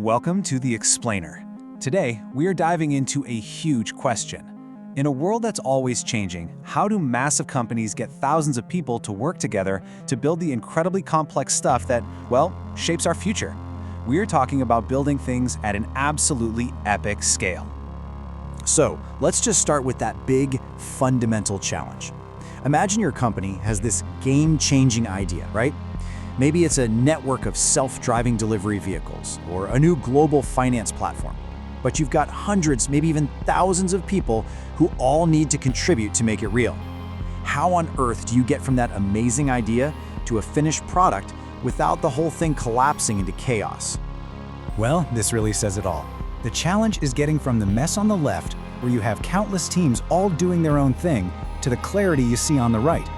Welcome to The Explainer. Today, we are diving into a huge question. In a world that's always changing, how do massive companies get thousands of people to work together to build the incredibly complex stuff that, well, shapes our future? We are talking about building things at an absolutely epic scale. So, let's just start with that big, fundamental challenge. Imagine your company has this game-changing idea, right? Maybe it's a network of self-driving delivery vehicles or a new global finance platform. But you've got hundreds, maybe even thousands of people who all need to contribute to make it real. How on earth do you get from that amazing idea to a finished product without the whole thing collapsing into chaos? Well, this really says it all. The challenge is getting from the mess on the left, where you have countless teams all doing their own thing, to the clarity you see on the right.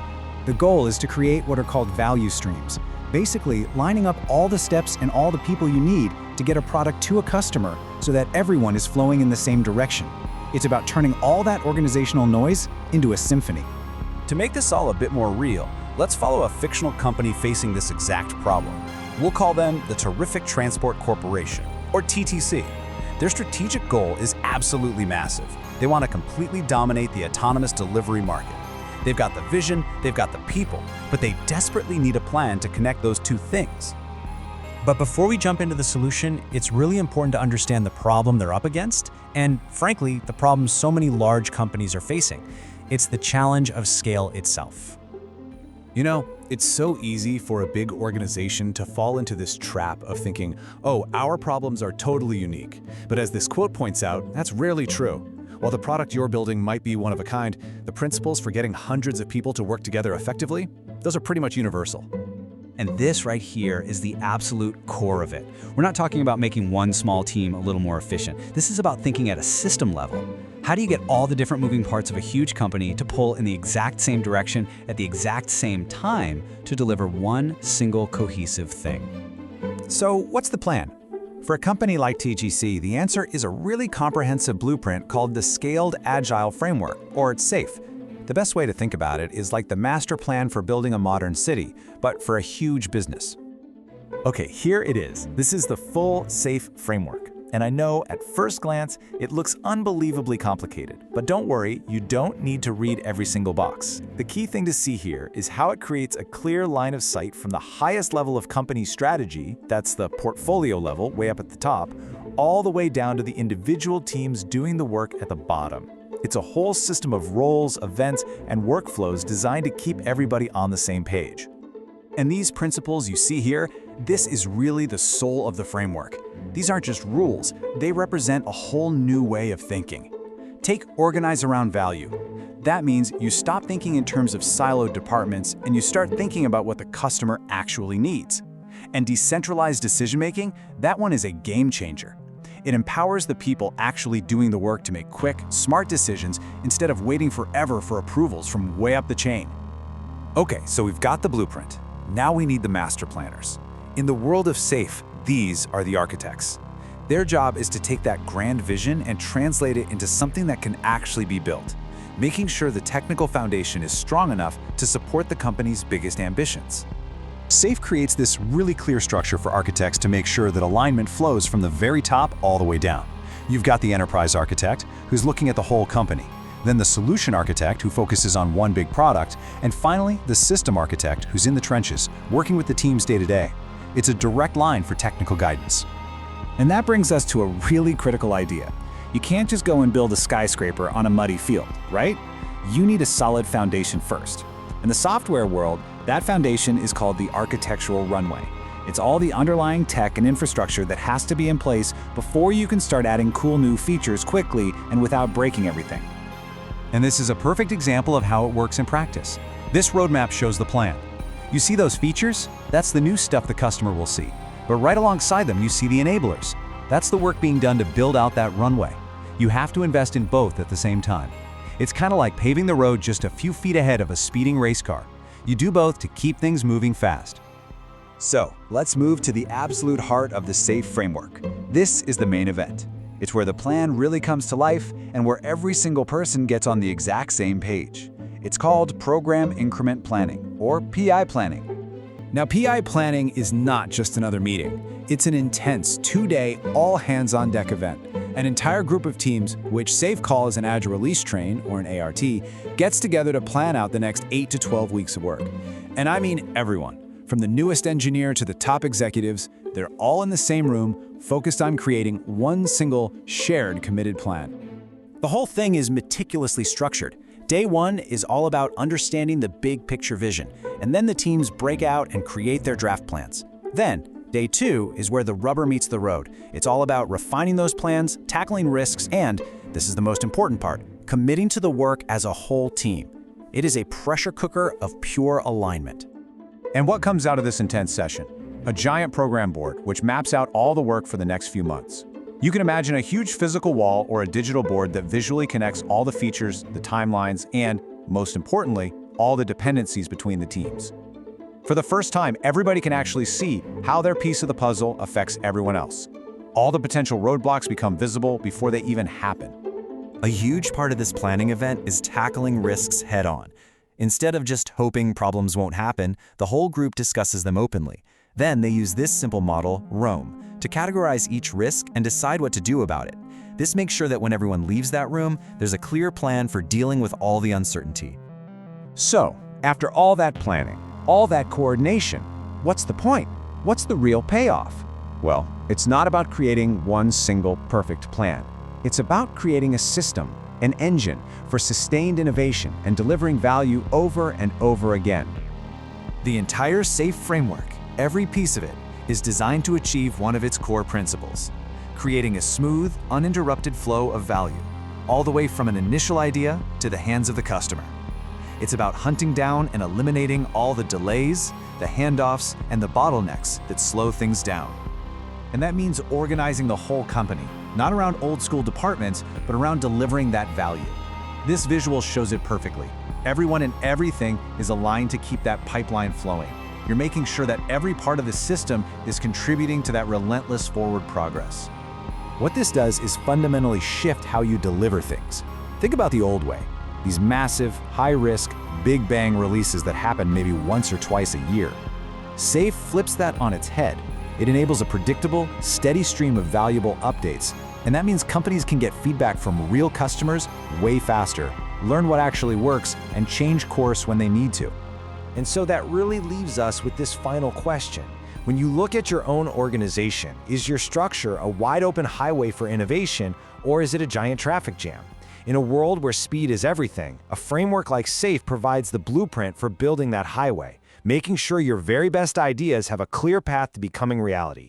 The goal is to create what are called value streams, basically lining up all the steps and all the people you need to get a product to a customer so that everyone is flowing in the same direction. It's about turning all that organizational noise into a symphony. To make this all a bit more real, let's follow a fictional company facing this exact problem. We'll call them the Terrific Transport Corporation, or TTC. Their strategic goal is absolutely massive. They want to completely dominate the autonomous delivery market. They've got the vision, they've got the people, but they desperately need a plan to connect those two things. But before we jump into the solution, it's really important to understand the problem they're up against, and frankly, the problem so many large companies are facing. It's the challenge of scale itself. You know, it's so easy for a big organization to fall into this trap of thinking, oh, our problems are totally unique. But as this quote points out, that's rarely true. While the product you're building might be one of a kind, the principles for getting hundreds of people to work together effectively, those are pretty much universal. And this right here is the absolute core of it. We're not talking about making one small team a little more efficient. This is about thinking at a system level. How do you get all the different moving parts of a huge company to pull in the exact same direction at the exact same time to deliver one single cohesive thing? So, what's the plan? For a company like TTC, the answer is a really comprehensive blueprint called the Scaled Agile Framework, or SAFe. The best way to think about it is like the master plan for building a modern city, but for a huge business. Okay, here it is. This is the full SAFe framework. And I know at first glance, it looks unbelievably complicated. But don't worry, you don't need to read every single box. The key thing to see here is how it creates a clear line of sight from the highest level of company strategy, that's the portfolio level, way up at the top, all the way down to the individual teams doing the work at the bottom. It's a whole system of roles, events, and workflows designed to keep everybody on the same page. And these principles you see here, this is really the soul of the framework. These aren't just rules, they represent a whole new way of thinking. Take organize around value. That means you stop thinking in terms of siloed departments and you start thinking about what the customer actually needs. And decentralized decision-making, that one is a game changer. It empowers the people actually doing the work to make quick, smart decisions instead of waiting forever for approvals from way up the chain. Okay, so we've got the blueprint. Now we need the master planners. In the world of SAFe, these are the architects. Their job is to take that grand vision and translate it into something that can actually be built, making sure the technical foundation is strong enough to support the company's biggest ambitions. SAFe creates this really clear structure for architects to make sure that alignment flows from the very top all the way down. You've got the enterprise architect, who's looking at the whole company, then the solution architect, who focuses on one big product, and finally, the system architect, who's in the trenches, working with the teams day to day. It's a direct line for technical guidance. And that brings us to a really critical idea. You can't just go and build a skyscraper on a muddy field, right? You need a solid foundation first. In the software world, that foundation is called the architectural runway. It's all the underlying tech and infrastructure that has to be in place before you can start adding cool new features quickly and without breaking everything. And this is a perfect example of how it works in practice. This roadmap shows the plan. You see those features? That's the new stuff the customer will see. But right alongside them, you see the enablers. That's the work being done to build out that runway. You have to invest in both at the same time. It's kind of like paving the road just a few feet ahead of a speeding race car. You do both to keep things moving fast. So, let's move to the absolute heart of the SAFe framework. This is the main event. It's where the plan really comes to life and where every single person gets on the exact same page. It's called Program Increment Planning, or PI planning. Now, PI planning is not just another meeting. It's an intense 2-day, all-hands-on-deck event. An entire group of teams, which SAFE calls an Agile Release Train, or an ART, gets together to plan out the next 8 to 12 weeks of work. And I mean everyone. From the newest engineer to the top executives, they're all in the same room, focused on creating one single, shared, committed plan. The whole thing is meticulously structured. Day 1 is all about understanding the big picture vision, and then the teams break out and create their draft plans. Then, Day 2 is where the rubber meets the road. It's all about refining those plans, tackling risks, and, this is the most important part, committing to the work as a whole team. It is a pressure cooker of pure alignment. And what comes out of this intense session? A giant program board, which maps out all the work for the next few months. You can imagine a huge physical wall or a digital board that visually connects all the features, the timelines, and, most importantly, all the dependencies between the teams. For the first time, everybody can actually see how their piece of the puzzle affects everyone else. All the potential roadblocks become visible before they even happen. A huge part of this planning event is tackling risks head-on. Instead of just hoping problems won't happen, the whole group discusses them openly. Then they use this simple model, ROAM, to categorize each risk and decide what to do about it. This makes sure that when everyone leaves that room, there's a clear plan for dealing with all the uncertainty. So, after all that planning, all that coordination, what's the point? What's the real payoff? Well, it's not about creating one single perfect plan. It's about creating a system, an engine for sustained innovation and delivering value over and over again. The entire SAFE framework, every piece of it, is designed to achieve one of its core principles: creating a smooth, uninterrupted flow of value, all the way from an initial idea to the hands of the customer. It's about hunting down and eliminating all the delays, the handoffs, and the bottlenecks that slow things down. And that means organizing the whole company, not around old-school departments, but around delivering that value. This visual shows it perfectly. Everyone and everything is aligned to keep that pipeline flowing. You're making sure that every part of the system is contributing to that relentless forward progress. What this does is fundamentally shift how you deliver things. Think about the old way. These massive, high-risk, big bang releases that happen maybe once or twice a year. SAFE flips that on its head. It enables a predictable, steady stream of valuable updates, and that means companies can get feedback from real customers way faster, learn what actually works, and change course when they need to. And so that really leaves us with this final question. When you look at your own organization, is your structure a wide-open highway for innovation, or is it a giant traffic jam? In a world where speed is everything, a framework like SAFE provides the blueprint for building that highway, making sure your very best ideas have a clear path to becoming reality.